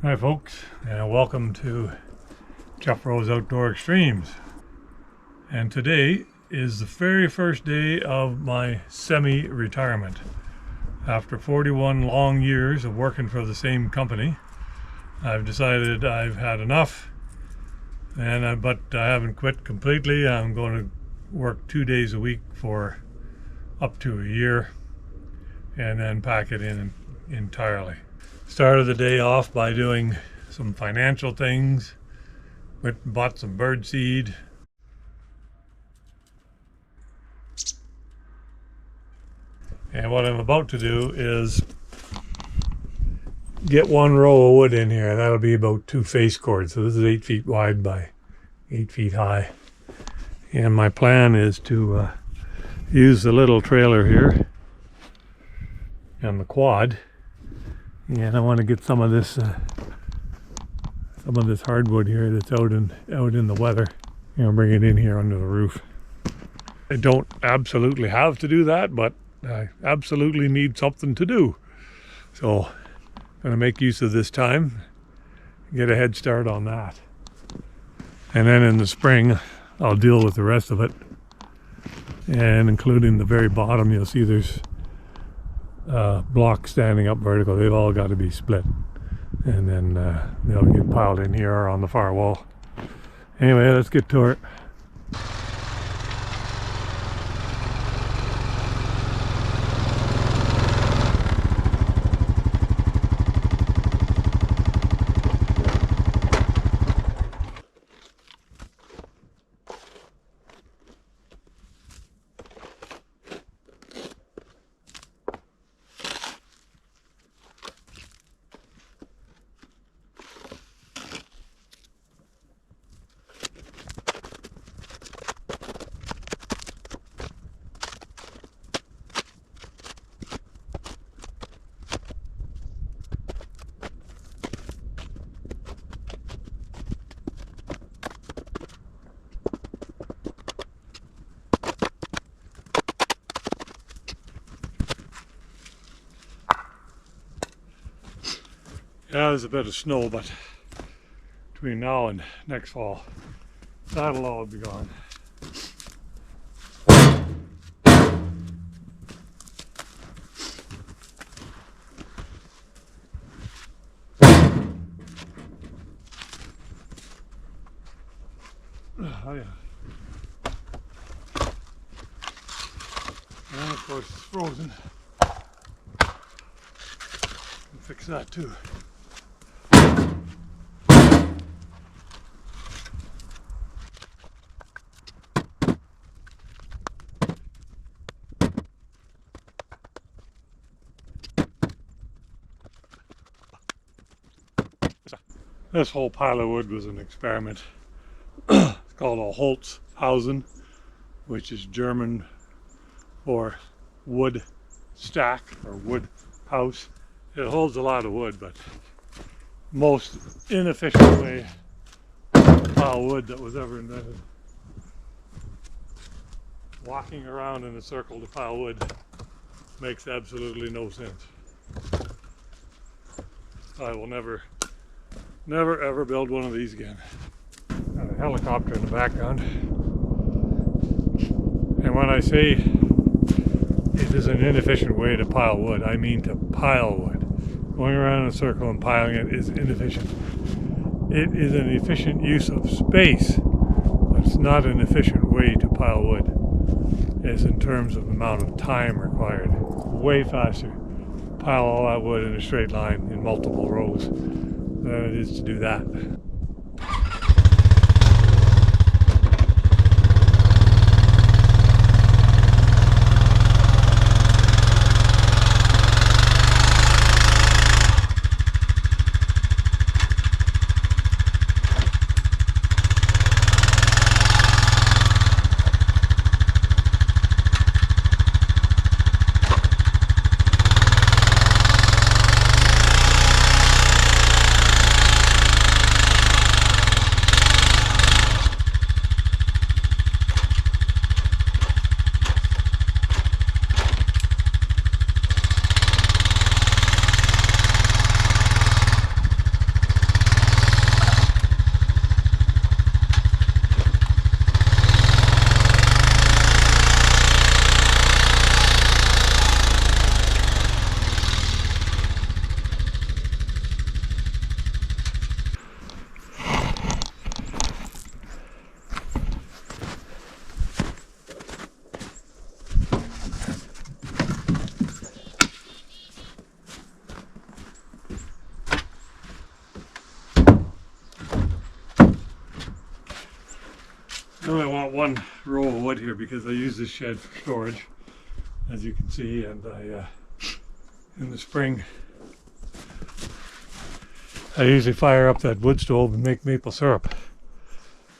Hi folks, and welcome to Jeff Rose Outdoor Extremes. And today is the very first day of my semi-retirement. After 41 long years of working for the same company, I've decided I've had enough, but I haven't quit completely. I'm going to work 2 days a week for up to a year and then pack it in entirely. Started the day off by doing some financial things. Went and bought some bird seed. And what I'm about to do is get one row of wood in here. That'll be about 2 face cords. So this is 8 feet wide by 8 feet high. And my plan is to use the little trailer here and the quad. And I want to get some of this hardwood here that's out in the weather, bring it in here under the roof. I don't absolutely have to do that, but I absolutely need something to do. So I'm going to make use of this time, get a head start on that. And then in the spring, I'll deal with the rest of it. And including the very bottom, you'll see there's blocks standing up vertical. They've all got to be split, and then they'll get piled in here or on the far wall. Anyway, let's get to it. Yeah, there's a bit of snow, but between now and next fall, that'll all be gone. Oh yeah. And of course it's frozen. We'll fix that too. This whole pile of wood was an experiment. It's called a Holz Hausen, which is German for wood stack or wood house. It holds a lot of wood, but most inefficient way to pile wood that was ever invented. Walking around in a circle to pile wood makes absolutely no sense. I will never ever build one of these again. Got a helicopter in the background. And when I say it is an inefficient way to pile wood, I mean to pile wood. Going around in a circle and piling it is inefficient. It is an efficient use of space, but it's not an efficient way to pile wood. It's in terms of the amount of time required. Way faster to pile all that wood in a straight line in multiple rows than it is to do that. I only want one row of wood here because I use this shed for storage, as you can see, and in the spring I usually fire up that wood stove and make maple syrup.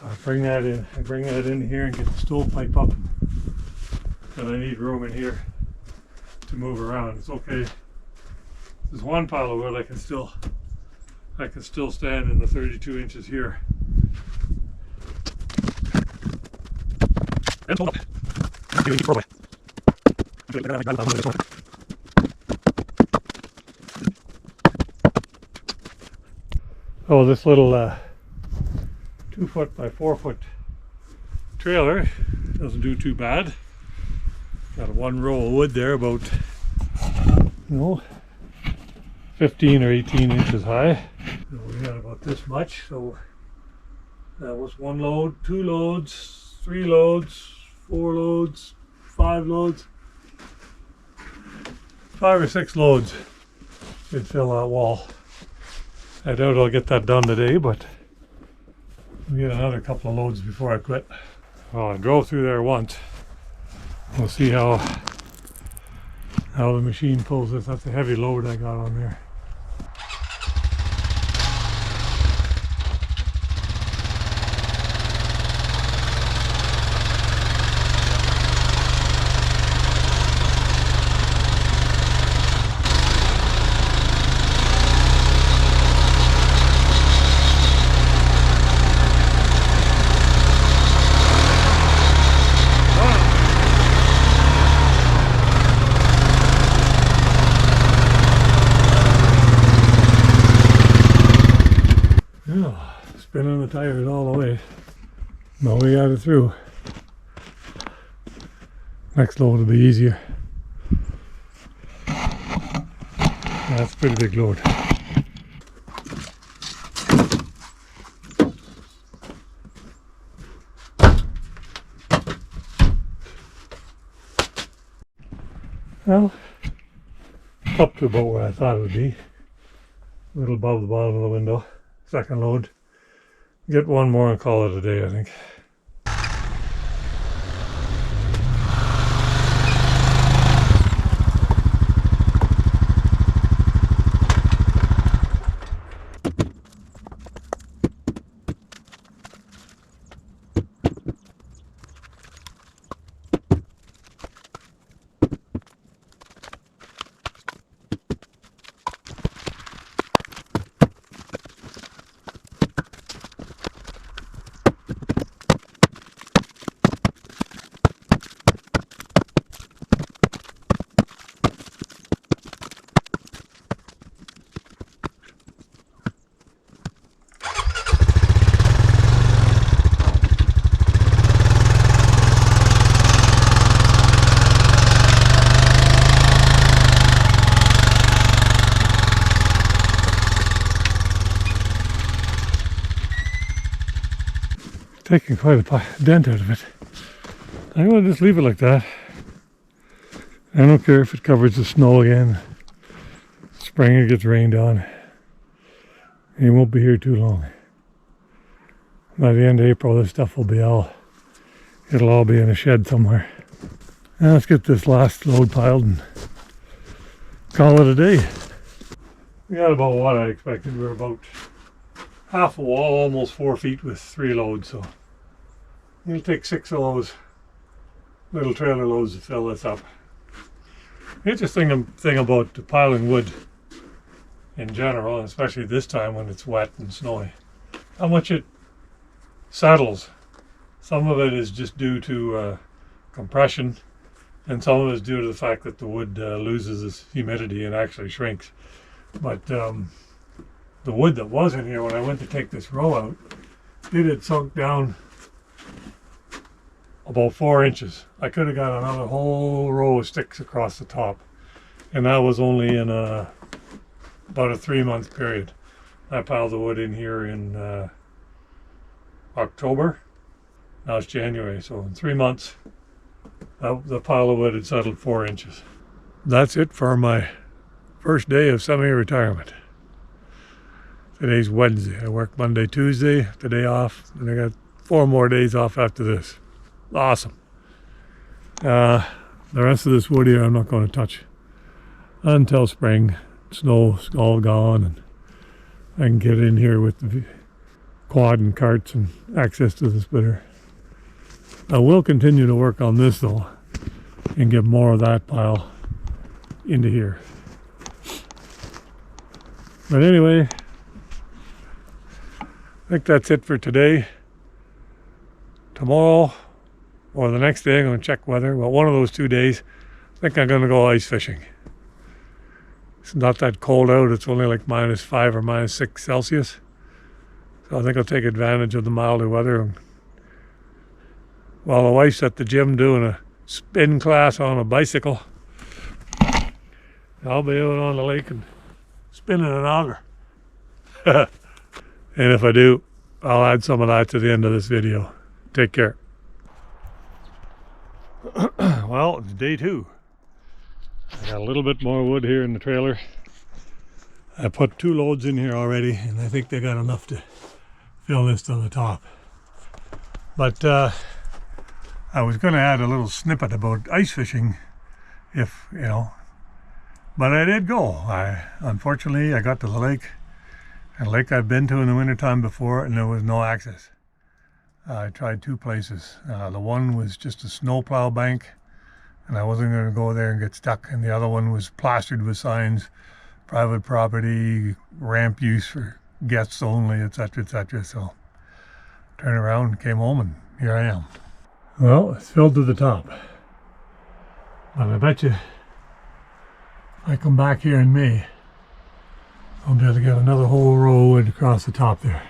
I bring that in here and get the stovepipe up, and I need room in here to move around. It's okay. There's one pile of wood I can still stand in the 32 inches here. Oh, this little 2 foot by 4 foot trailer doesn't do too bad. Got a one row of wood there, about 15 or 18 inches high. So we had about this much. So that was one load, 2 loads, 3 loads, 4 loads, 5 loads. 5 or 6 loads should fill that wall. I doubt I'll get that done today, but we'll get another couple of loads before I quit. Well, I drove through there once. We'll see how the machine pulls this. That's a heavy load I got on there. Spinning the tires all the way. No, we got it through. Next load will be easier. That's a pretty big load. Well, up to about where I thought it would be. A little above the bottom of the window. Second load. Get one more and call it a day, I think. Taking quite a dent out of it. I'm going to just leave it like that. I don't care if it covers the snow again. Spring it gets rained on. It won't be here too long. By the end of April, this stuff will be it'll all be in a shed somewhere. Now let's get this last load piled and call it a day. We got about what I expected. We're about half a wall, almost 4 feet with 3 loads, so it'll take 6 of those little trailer loads to fill this up. The interesting thing about piling wood in general, and especially this time when it's wet and snowy, how much it settles. Some of it is just due to compression, and some of it is due to the fact that the wood loses its humidity and actually shrinks. But the wood that was in here when I went to take this row out, it had sunk down about 4 inches. I could have got another whole row of sticks across the top, and that was only in about a 3-month period. I piled the wood in here in October. Now it's January, so in 3 months the pile of wood had settled 4 inches. That's it for my first day of semi-retirement. Today's Wednesday. I work Monday, Tuesday, today off, and I got 4 more days off after this. Awesome. The rest of this wood here I'm not going to touch until spring. Snow's all gone and I can get in here with the quad and carts and access to the splitter. I will continue to work on this though and get more of that pile into here. But anyway, I think that's it for today. Tomorrow or the next day I'm going to check weather. Well, one of those 2 days I think I'm going to go ice fishing. It's not that cold out. It's only like -5 or -6 Celsius. So I think I'll take advantage of the milder weather. While the wife's at the gym doing a spin class on a bicycle, I'll be out on the lake and spinning an auger. And if I do, I'll add some of that to the end of this video. Take care. Well, it's day 2. I got a little bit more wood here in the trailer. I put 2 loads in here already, and I think they got enough to fill this to the top. But I was going to add a little snippet about ice fishing, if, you know, but I did go. Unfortunately, I got to the lake, and a lake I've been to in the wintertime before, and there was no access. I tried 2 places. The one was just a snowplow bank, and I wasn't going to go there and get stuck. And the other one was plastered with signs, private property, ramp use for guests only, etc., etc. So turned around and came home, and here I am. Well, it's filled to the top. But I bet you if I come back here in May, I'll be able to get another whole row of wood across the top there.